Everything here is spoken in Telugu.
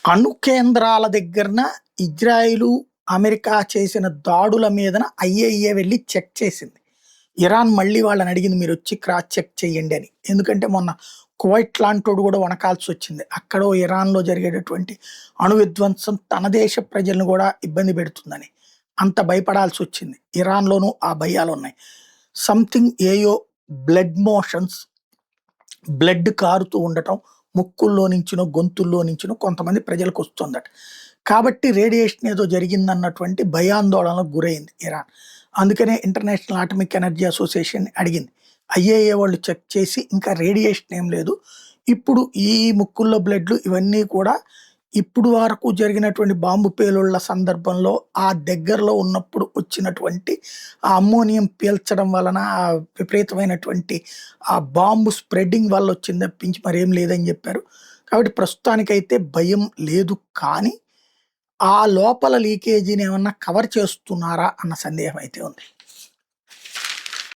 అణు కేంద్రాల దగ్గరన ఇజ్రాయిలు, అమెరికా చేసిన దాడుల మీదన ఐఏఈఏ వెళ్లి చెక్ చేసింది. ఇరాన్ మళ్ళీ వాళ్ళని అడిగింది మీరొచ్చి క్రాస్ చెక్ చేయండి అని. ఎందుకంటే మొన్న కువైట్ లాంటోడు కూడా వనకాల్సొచ్చింది. అక్కడో ఇరాన్‌లో జరిగేటటువంటి అణు విధ్వంసం తన దేశ ప్రజలను కూడా ఇబ్బంది పెడుతుందని. అంత భయపడాల్సొచ్చింది. ఇరాన్‌లోనూ ఆ భయాలున్నాయి. సంథింగ్ ఏయో బ్లడ్ మోషన్స్, బ్లడ్ కారుతూ ఉండటం, ముక్కుల్లో నుంచినో, గొంతుల్లో నుంచినో కొంతమంది ప్రజలకొస్తుందట. కాబట్టి రేడియేషన్ ఏదో జరిగిందన్నటువంటి భయాందోళనలకు గురైంది ఇరాన్. అందుకనే ఇంటర్నేషనల్ అటామిక్ ఎనర్జీ అసోసియేషన్ అడిగింది. ఐఏఏ వాళ్ళు చెక్ చేసి ఇంకా రేడియేషన్ ఏం లేదు. ఇప్పుడు ఈ ముక్కుల్లో బ్లడ్‌లు ఇవన్నీ కూడా ఇప్పుడు వరకు జరిగినటువంటి బాంబు పేలుళ్ల సందర్భంలో ఆ దగ్గరలో ఉన్నప్పుడు వచ్చినటువంటి ఆ అమ్మోనియం పీల్చడం వలన ఆ విపరీతమైనటువంటి ఆ బాంబు స్ప్రెడ్డింగ్ వల్ల వచ్చింది తప్పించి మరేం లేదని చెప్పారు. కాబట్టి ప్రస్తుతానికైతే భయం లేదు. కానీ ఆ లోపల లీకేజీని ఏమన్నా కవర్ చేస్తున్నారా అన్న సందేహం అయితే ఉంది.